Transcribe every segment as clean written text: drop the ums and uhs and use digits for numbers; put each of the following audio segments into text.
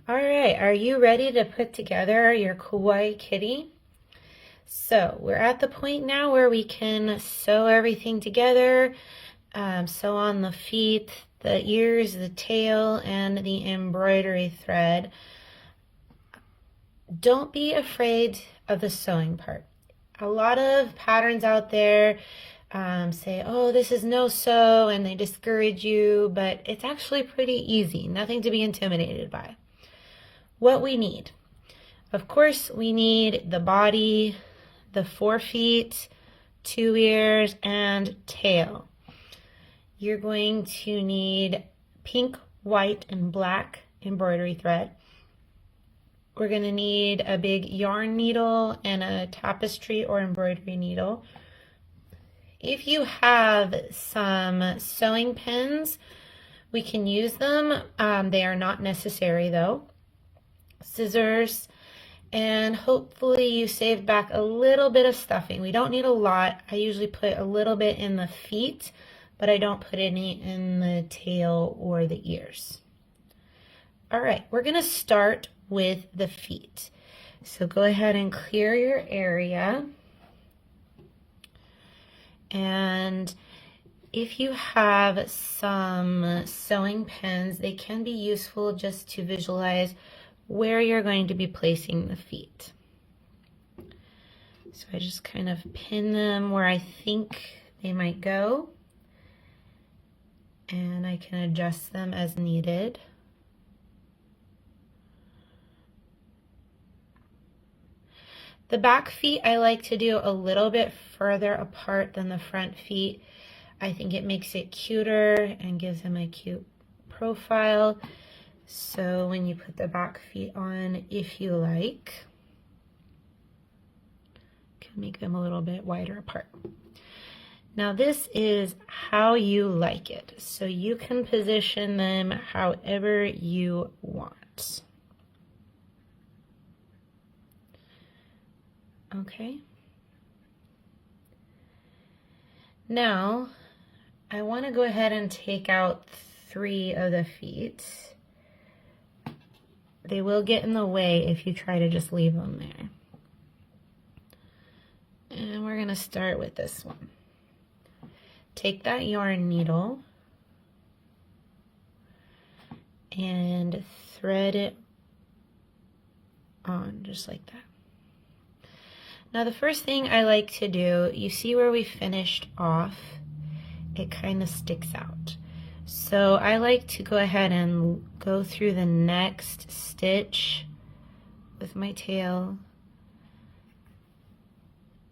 All right, are you ready to put together your Kawaii Kitty? So we're at the point now where we can sew everything together. Sew on the feet, the ears, the tail, and the embroidery thread. Don't be afraid of the sewing part. A lot of patterns out there say, oh, this is no sew, and they discourage you, but it's actually pretty easy, nothing to be intimidated by. What we need. Of course, we need the body, the 4 feet, 2 ears, and tail. You're going to need pink, white, and black embroidery thread. We're going to need a big yarn needle and a tapestry or embroidery needle. If you have some sewing pins, we can use them. They are not necessary though. Scissors, and hopefully you saved back a little bit of stuffing. We don't need a lot. I usually put a little bit in the feet, but I don't put any in the tail or the ears. All right, we're going to start with the feet. So go ahead and clear your area. And if you have some sewing pins, they can be useful just to visualize where you're going to be placing the feet. So I just kind of pin them where I think they might go, and I can adjust them as needed. The back feet I like to do a little bit further apart than the front feet. I think it makes it cuter and gives them a cute profile. So when you put the back feet on, if you like, you can make them a little bit wider apart. Now this is how you like it. So you can position them however you want. Okay. Now I want to go ahead and take out 3 of the feet. They will get in the way if you try to just leave them there. And we're going to start with this one. Take that yarn needle and thread it on just like that. Now the first thing I like to do, you see where we finished off, it kind of sticks out. So I like to go ahead and go through the next stitch with my tail,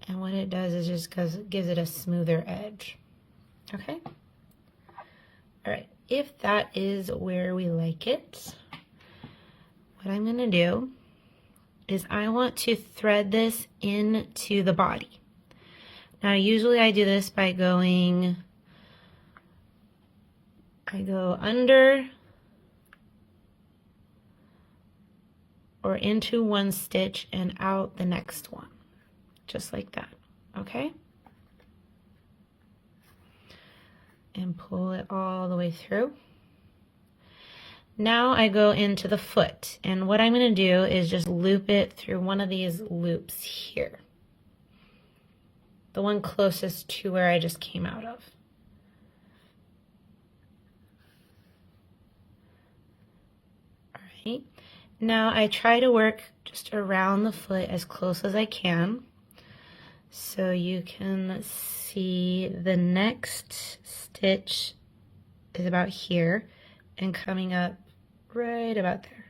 and what it does is just gives it a smoother edge. Okay? Alright, if that is where we like it, what I'm going to do is I want to thread this into the body. Now usually I do this by I go under or into one stitch and out the next one, just like that, okay? And pull it all the way through. Now I go into the foot, and what I'm going to do is just loop it through one of these loops here. The one closest to where I just came out of. Alright, now I try to work just around the foot as close as I can. So you can see the next stitch is about here and coming up right about there.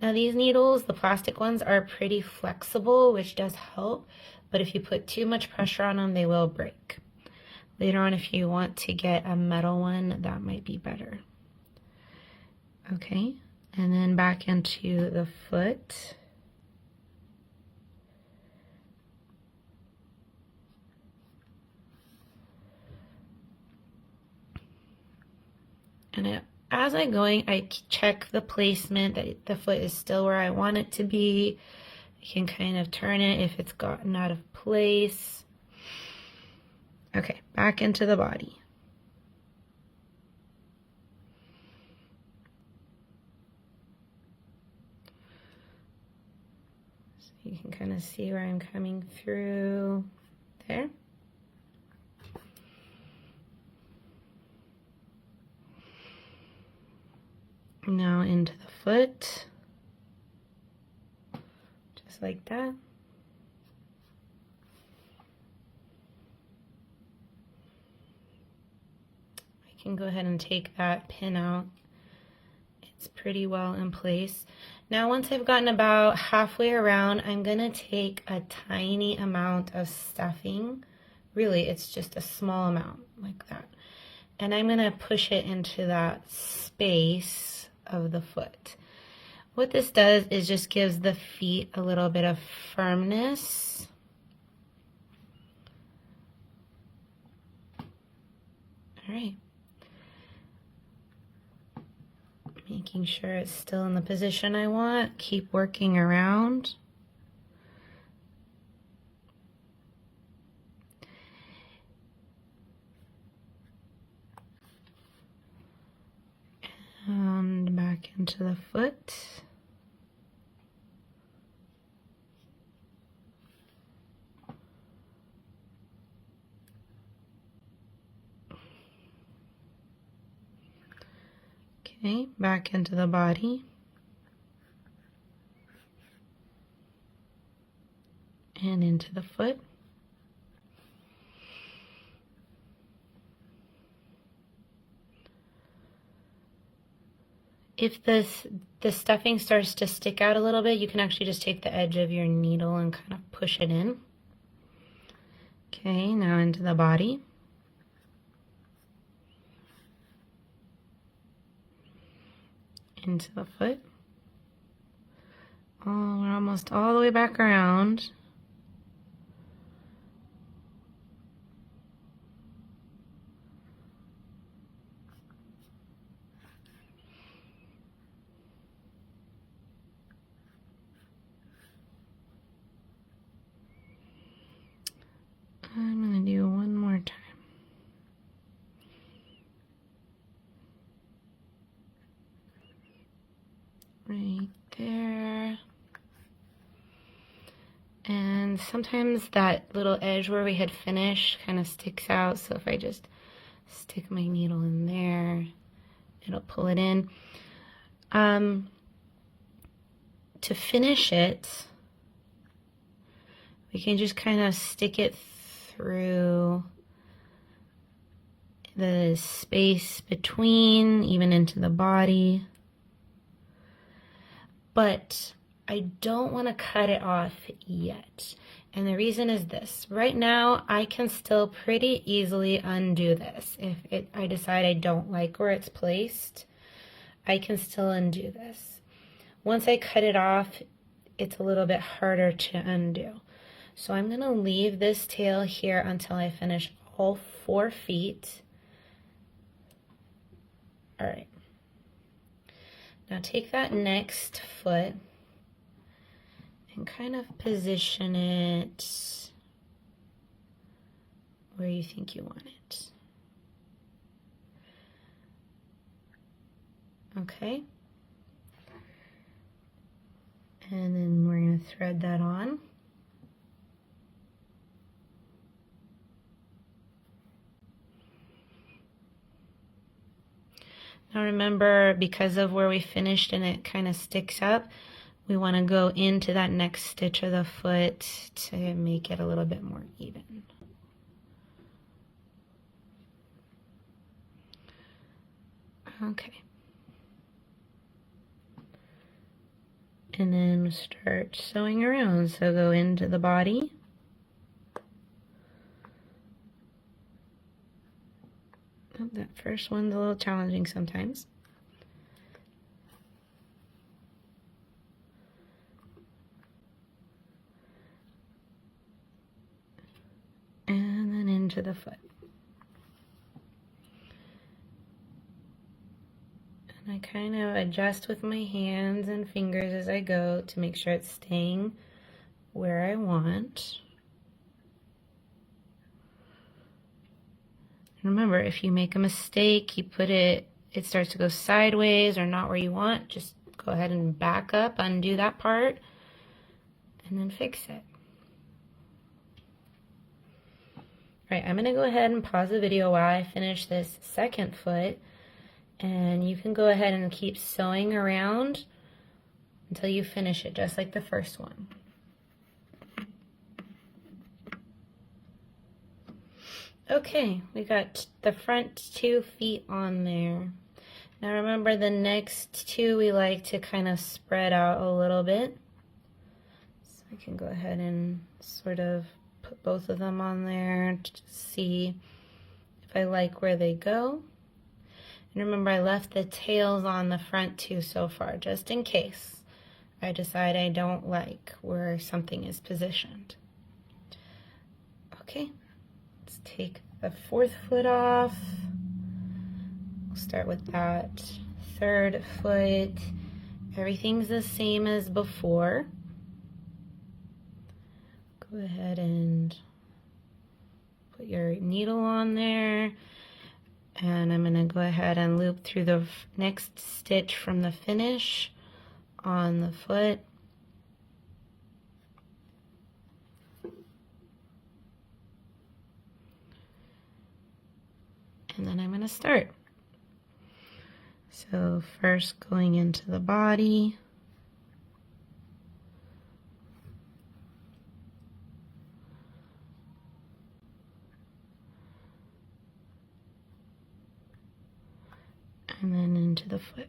Now these needles, the plastic ones, are pretty flexible, which does help, but if you put too much pressure on them, they will break. Later on, if you want to get a metal one, that might be better. Okay, and then back into the foot. And as I'm going, I check the placement, that the foot is still where I want it to be. I can kind of turn it if it's gotten out of place. Okay, back into the body. So you can kind of see where I'm coming through there. Now into the foot, just like that. I can go ahead and take that pin out. It's pretty well in place. Now once I've gotten about halfway around, I'm gonna take a tiny amount of stuffing. Really, it's just a small amount like that. And I'm gonna push it into that space of the foot. What this does is just gives the feet a little bit of firmness. All right. Making sure it's still in the position I want. Keep working around. And back into the foot. Okay, back into the body. And into the foot. If the stuffing starts to stick out a little bit, you can actually just take the edge of your needle and kind of push it in. Okay, now into the body. Into the foot. Oh, we're almost all the way back around. I'm going to do one more time. Right there. And sometimes that little edge where we had finished kind of sticks out, so if I just stick my needle in there, it'll pull it in. To finish it, we can just kind of stick it through the space between, even into the body. But I don't want to cut it off yet. And the reason is this. Right now, I can still pretty easily undo this. If I decide I don't like where it's placed, I can still undo this. Once I cut it off, it's a little bit harder to undo. So I'm going to leave this tail here until I finish all 4 feet. All right. Now take that next foot and kind of position it where you think you want it. Okay. And then we're going to thread that on. Now remember, because of where we finished and it kind of sticks up, we want to go into that next stitch of the foot to make it a little bit more even. Okay. And then start sewing around. So go into the body. Oh, that first one's a little challenging sometimes. And then into the foot. And I kind of adjust with my hands and fingers as I go to make sure it's staying where I want. Remember, if you make a mistake, you put it starts to go sideways or not where you want, just go ahead and back up, undo that part, and then fix it. All right, I'm gonna go ahead and pause the video while I finish this second foot, and you can go ahead and keep sewing around until you finish it, just like the first one. Okay, we got the front 2 feet on there. Now remember, the next 2 we like to kind of spread out a little bit. So I can go ahead and sort of put both of them on there to see if I like where they go. And remember, I left the tails on the front 2 so far, just in case I decide I don't like where something is positioned. Okay, let's take the 4th foot off. We'll start with that 3rd foot. Everything's the same as before. Go ahead and put your needle on there. And I'm going to go ahead and loop through the next stitch from the finish on the foot. And then I'm going to start. So first going into the body. And then into the foot.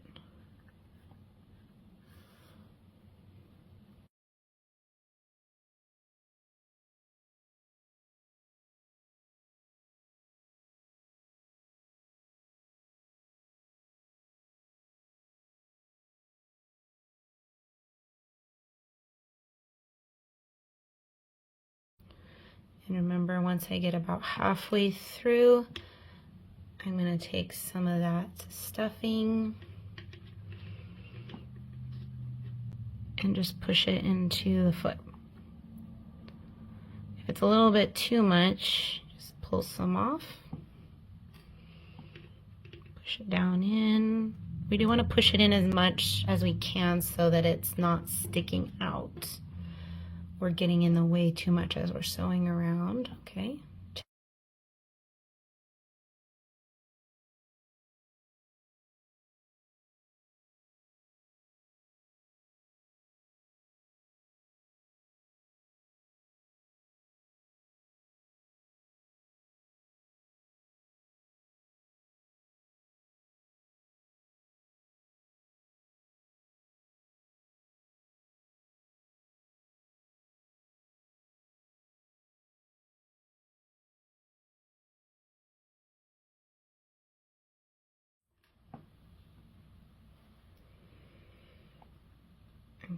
And remember, once I get about halfway through, I'm going to take some of that stuffing and just push it into the foot. If it's a little bit too much, just pull some off. Push it down in. We do want to push it in as much as we can so that it's not sticking out. We're getting in the way too much as we're sewing around, okay?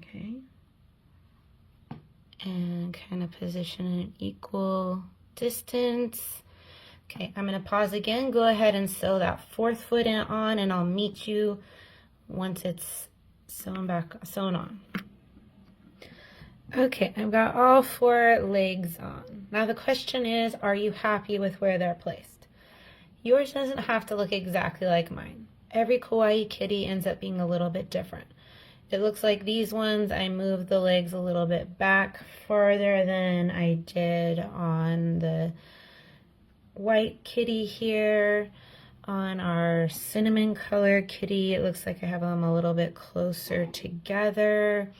Okay, and kind of position an equal distance. Okay, I'm going to pause again. Go ahead and sew that 4th foot on, and I'll meet you once it's sewn on. Okay, I've got all 4 legs on. Now the question is, are you happy with where they're placed? Yours doesn't have to look exactly like mine. Every Kawaii Kitty ends up being a little bit different. It looks like these ones, I moved the legs a little bit back farther than I did on the white kitty here. On our cinnamon color kitty, it looks like I have them a little bit closer together.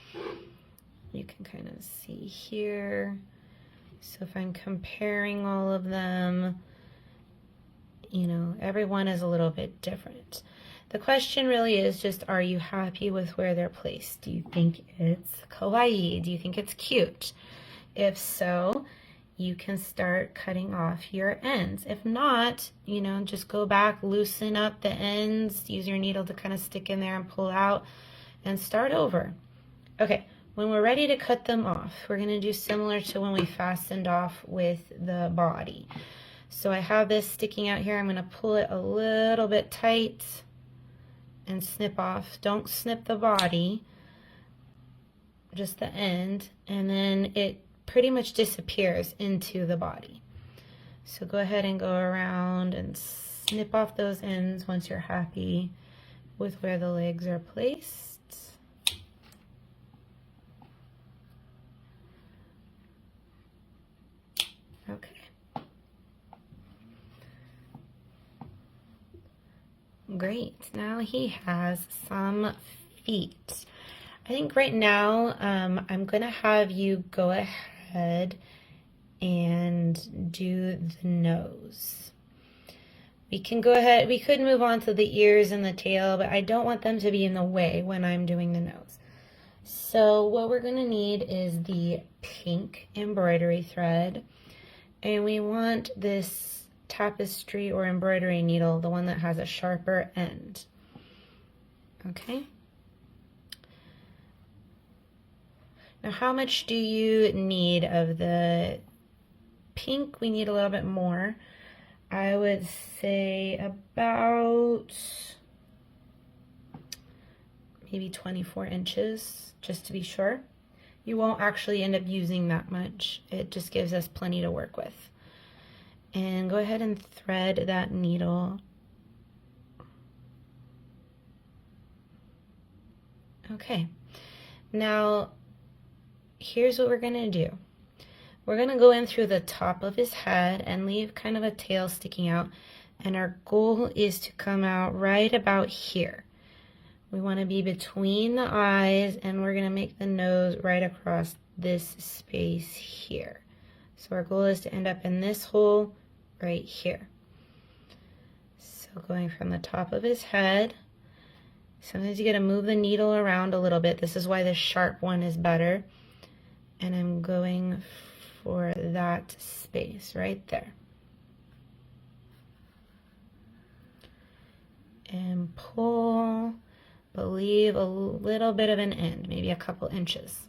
You can kind of see here. So if I'm comparing all of them, you know, everyone is a little bit different. The question really is just, are you happy with where they're placed? Do you think it's kawaii? Do you think it's cute? If so, you can start cutting off your ends. If not, you know, just go back, loosen up the ends, use your needle to kind of stick in there and pull out, and start over. Okay, when we're ready to cut them off, we're going to do similar to when we fastened off with the body. So I have this sticking out here. I'm going to pull it a little bit tight and snip off. Don't snip the body, just the end, and then it pretty much disappears into the body. So go ahead and go around and snip off those ends once you're happy with where the legs are placed. Okay. Great. Now he has some feet. I think right now I'm going to have you go ahead and do the nose. We can go ahead, we could move on to the ears and the tail, but I don't want them to be in the way when I'm doing the nose. So what we're going to need is the pink embroidery thread, and we want this tapestry or embroidery needle, the one that has a sharper end. Okay. Now how much do you need of the pink? We need a little bit more. I would say about maybe 24 inches, just to be sure. You won't actually end up using that much. It just gives us plenty to work with. And go ahead and thread that needle. Okay, now here's what we're gonna do. We're gonna go in through the top of his head and leave kind of a tail sticking out, and our goal is to come out right about here. We want to be between the eyes, and we're gonna make the nose right across this space here. So our goal is to end up in this hole right here. So going from the top of his head, sometimes you gotta move the needle around a little bit. This is why the sharp one is better. And I'm going for that space right there. And pull, but leave a little bit of an end, maybe a couple inches.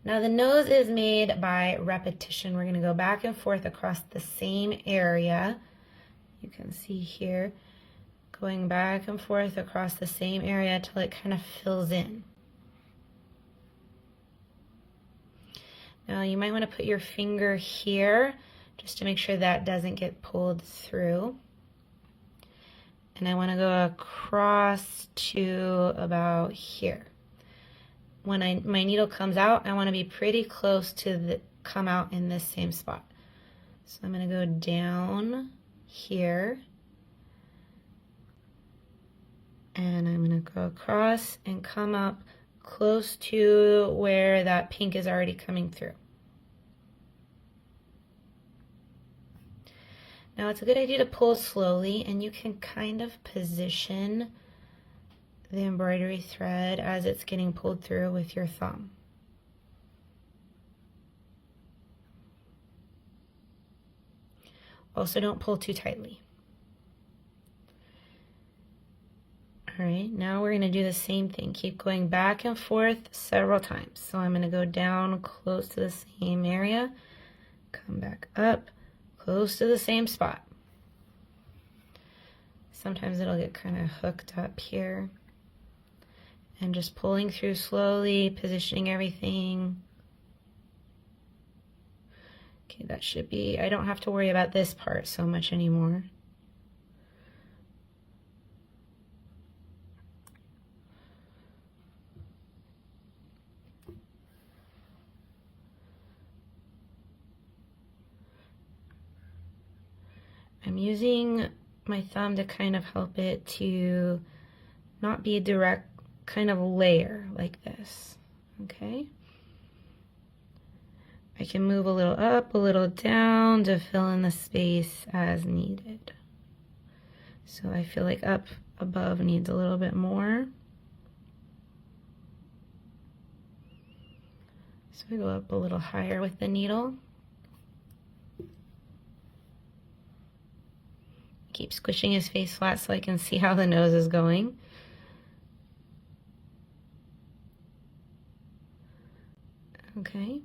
Now the nose is made by repetition. We're going to go back and forth across the same area. You can see here, going back and forth across the same area till it kind of fills in. Now you might want to put your finger here just to make sure that doesn't get pulled through. And I want to go across to about here. When my needle comes out, I want to be pretty close to come out in this same spot. So I'm going to go down here. And I'm going to go across and come up close to where that pink is already coming through. Now it's a good idea to pull slowly, and you can kind of position the embroidery thread as it's getting pulled through with your thumb. Also, don't pull too tightly. All right, now we're going to do the same thing. Keep going back and forth several times. So I'm going to go down close to the same area, come back up, close to the same spot. Sometimes it'll get kind of hooked up here. And just pulling through slowly, positioning everything. Okay, that should be, I don't have to worry about this part so much anymore. I'm using my thumb to kind of help it to not be a direct kind of layer like this, okay? I can move a little up, a little down to fill in the space as needed. So I feel like up above needs a little bit more. So I go up a little higher with the needle. Keep squishing his face flat so I can see how the nose is going. Okay.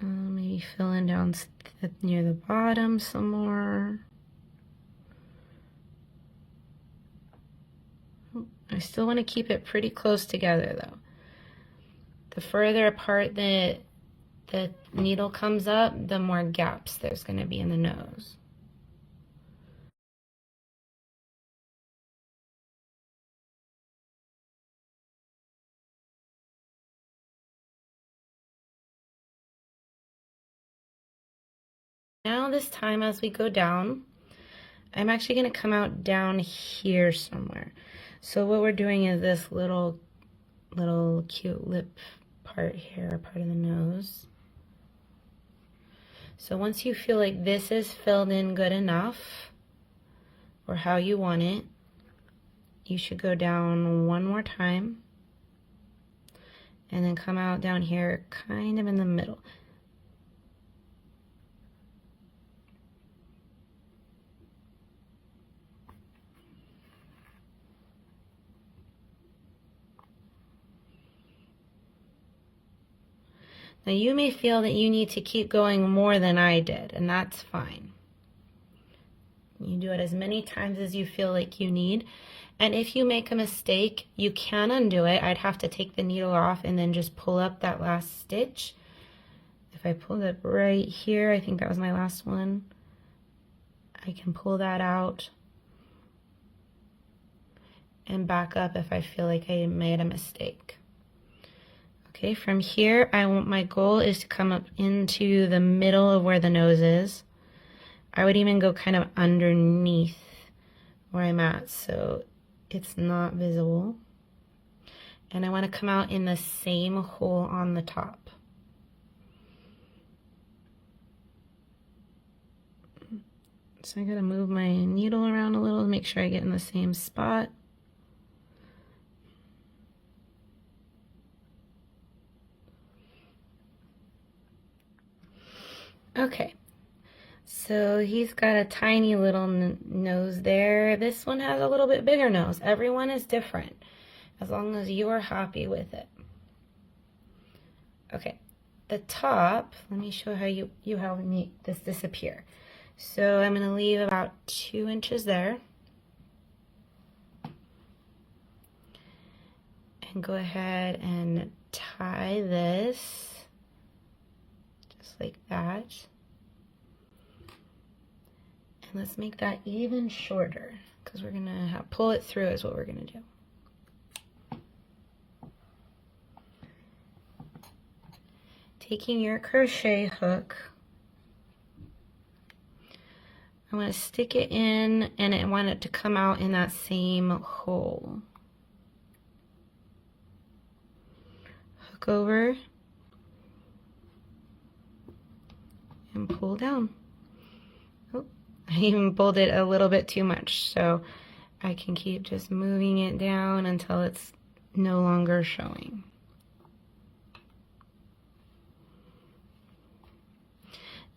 Maybe filling down near the bottom some more. I still want to keep it pretty close together though. The further apart the needle comes up, the more gaps there's going to be in the nose. Now this time as we go down, I'm actually going to come out down here somewhere. So what we're doing is this little cute lip part here, part of the nose. So once you feel like this is filled in good enough, or how you want it, you should go down one more time and then come out down here kind of in the middle. Now you may feel that you need to keep going more than I did, and that's fine. You do it as many times as you feel like you need. And if you make a mistake, you can undo it. I'd have to take the needle off and then just pull up that last stitch. If I pulled it right here, I think that was my last one. I can pull that out and back up if I feel like I made a mistake. Okay, from here, my goal is to come up into the middle of where the nose is. I would even go kind of underneath where I'm at so it's not visible. And I want to come out in the same hole on the top. So I gotta move my needle around a little to make sure I get in the same spot. Okay, so he's got a tiny little nose there. This one has a little bit bigger nose. Everyone is different, as long as you are happy with it. Okay, the top, let me show how you make this disappear. So I'm going to leave about 2 inches there. And go ahead and tie this just like that. And let's make that even shorter because we're going to pull it through is what we're going to do. Taking your crochet hook, I want to stick it in and I want it to come out in that same hole. Hook over and pull down. Oh, I even pulled it a little bit too much, so I can keep just moving it down until it's no longer showing.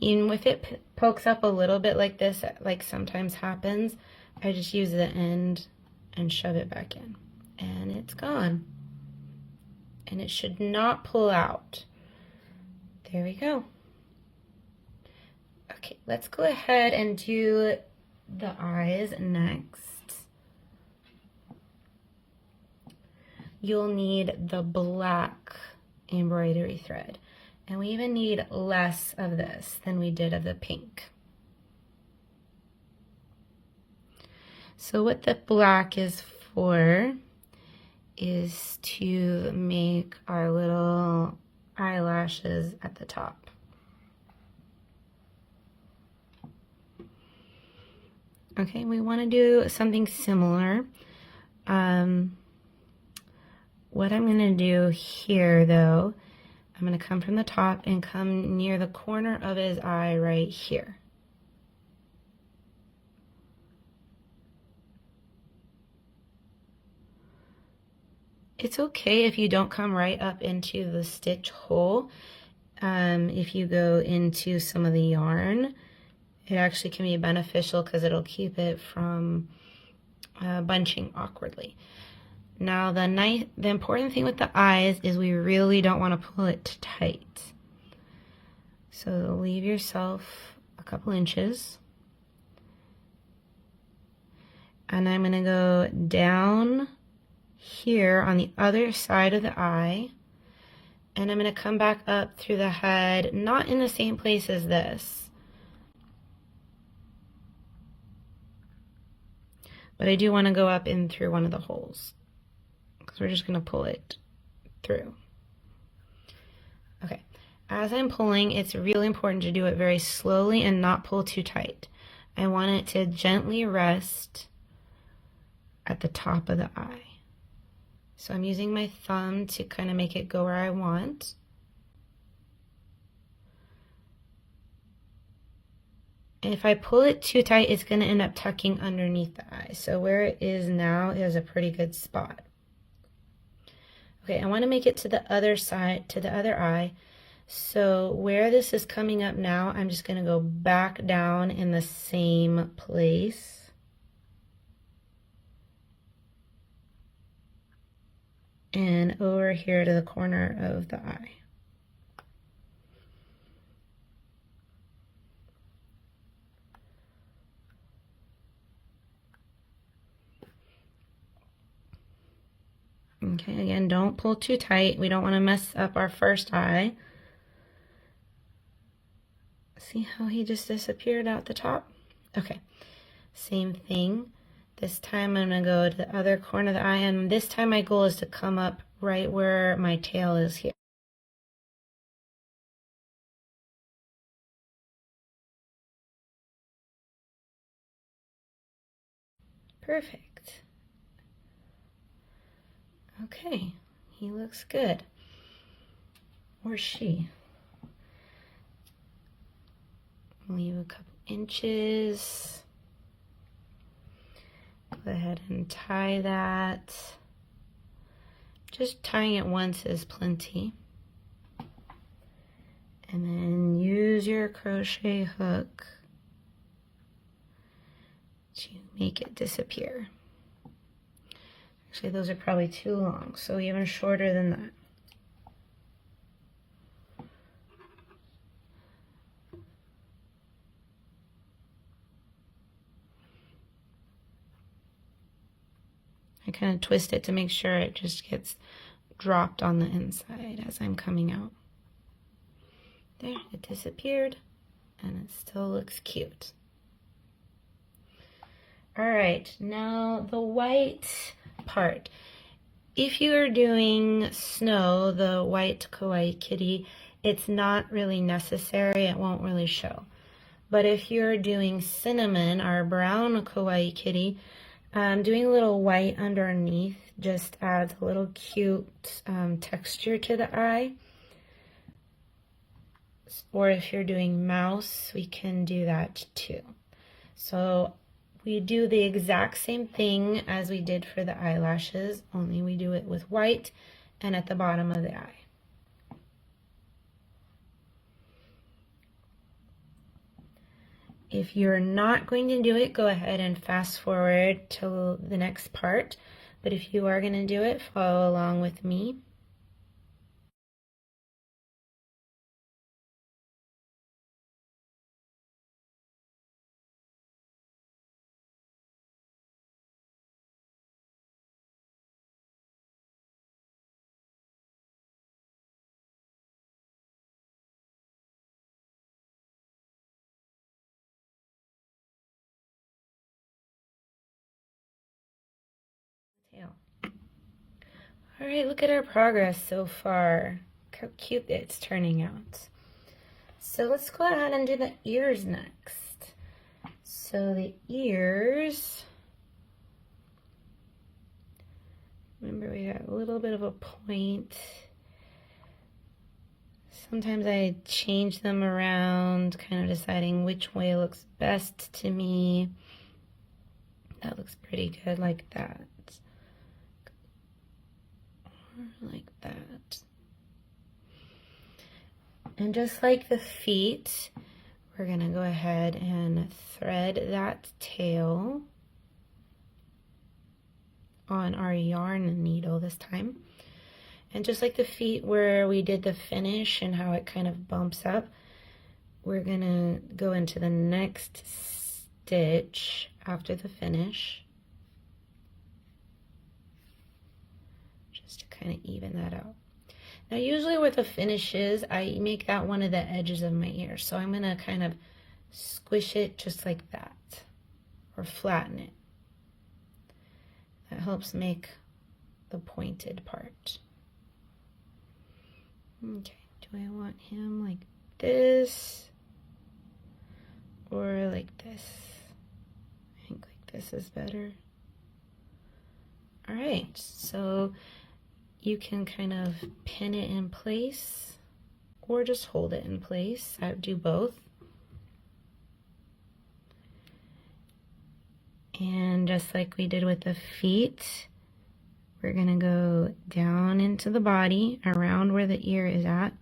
Even if it pokes up a little bit like this, like sometimes happens, I just use the end and shove it back in. And it's gone. And it should not pull out. There we go. Okay, let's go ahead and do the eyes next. You'll need the black embroidery thread. And we even need less of this than we did of the pink. So what the black is for is to make our little eyelashes at the top. Okay, we want to do something similar. What I'm going to do here though, I'm going to come from the top and come near the corner of his eye right here. It's okay if you don't come right up into the stitch hole. If you go into some of the yarn, it actually can be beneficial because it'll keep it from bunching awkwardly. Now the important thing with the eyes is we really don't want to pull it tight. So leave yourself a couple inches. And I'm going to go down here on the other side of the eye, and I'm going to come back up through the head, not in the same place as this, but I do want to go up in through one of the holes, because we're just going to pull it through. Okay, as I'm pulling, it's really important to do it very slowly and not pull too tight. I want it to gently rest at the top of the eye. So I'm using my thumb to kind of make it go where I want. And if I pull it too tight, it's going to end up tucking underneath the eye. So where it is now is a pretty good spot. Okay, I want to make it to the other side, to the other eye. So where this is coming up now, I'm just going to go back down in the same place. And over here to the corner of the eye. Okay, again, don't pull too tight. We don't want to mess up our first eye. See how he just disappeared out the top? Okay, same thing. This time I'm going to go to the other corner of the eye, and this time my goal is to come up right where my tail is here. Perfect. Okay, he looks good. Or she. Leave a couple inches. Go ahead and tie that. Just tying it once is plenty. And then use your crochet hook to make it disappear. Actually, those are probably too long, so even shorter than that. I kind of twist it to make sure it just gets dropped on the inside as I'm coming out. There, it disappeared, and it still looks cute. All right, now the white part. If you are doing snow, the white Kawaii Kitty, it's not really necessary. It won't really show. But if you're doing cinnamon, our brown Kawaii Kitty, doing a little white underneath just adds a little cute texture to the eye. Or if you're doing mouse, we can do that too. So we do the exact same thing as we did for the eyelashes, only we do it with white and at the bottom of the eye. If you're not going to do it, go ahead and fast forward to the next part. But if you are going to do it, follow along with me. Tail. All right, look at our progress so far. Look how cute it's turning out. So let's go ahead and do the ears next. So the ears, remember we got a little bit of a point. Sometimes I change them around, kind of deciding which way looks best to me. That looks pretty good like that. Or like that. And just like the feet, we're going to go ahead and thread that tail on our yarn needle this time. And just like the feet where we did the finish and how it kind of bumps up, we're going to go into the next stitch after the finish. kind of even that out. Now usually with the finishes, I make that one of the edges of my ear. So I'm going to kind of squish it just like that, or flatten it. That helps make the pointed part. Okay, do I want him like this or like this? I think like this is better. All right, so you can kind of pin it in place or just hold it in place. I do both. And just like we did with the feet, we're gonna go down into the body around where the ear is at.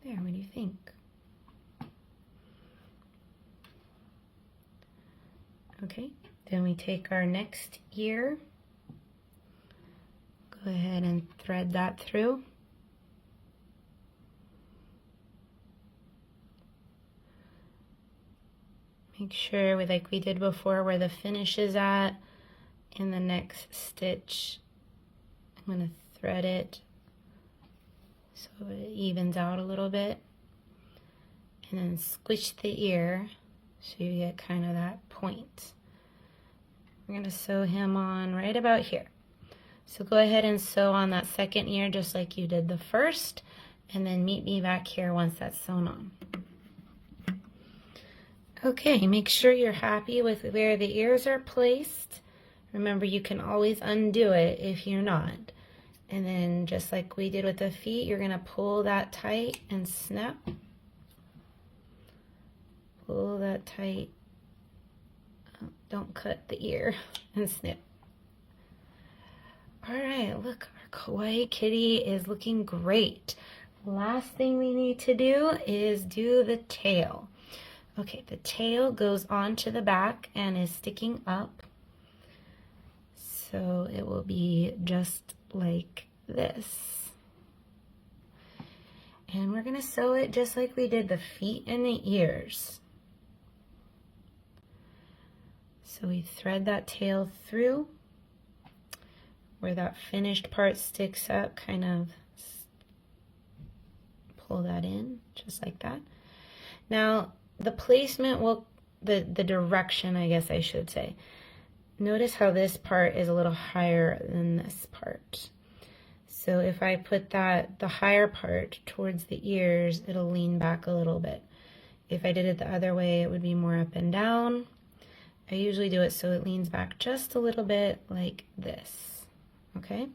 There, what do you think? Okay, then we take our next ear, go ahead and thread that through. Make sure, like we did before, where the finish is at. In the next stitch, I'm going to thread it so it evens out a little bit. And then squish the ear so you get kind of that point. We're going to sew him on right about here. So go ahead and sew on that second ear just like you did the first, and then meet me back here once that's sewn on. Okay, make sure you're happy with where the ears are placed. Remember, you can always undo it if you're not. And then just like we did with the feet, you're going to pull that tight and snap. Pull that tight. Oh, don't cut the ear and snip. All right, look, our Kawaii Kitty is looking great. Last thing we need to do is do the tail. Okay, the tail goes onto the back and is sticking up. So it will be just like this. And we're gonna sew it just like we did the feet and the ears. So we thread that tail through where that finished part sticks up, kind of pull that in just like that. Now the placement will, the direction, I guess I should say. Notice how this part is a little higher than this part. So if I put that, the higher part towards the ears, it'll lean back a little bit. If I did it the other way, it would be more up and down. I usually do it so it leans back just a little bit like this, okay?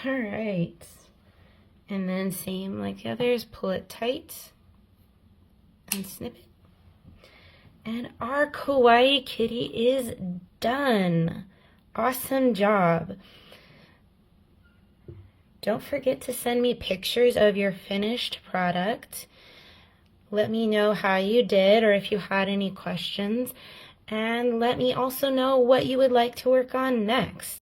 All right, and then same like the others, pull it tight and snip it. And our Kawaii Kitty is done. Awesome job. Don't forget to send me pictures of your finished product. Let me know how you did or if you had any questions. And let me also know what you would like to work on next.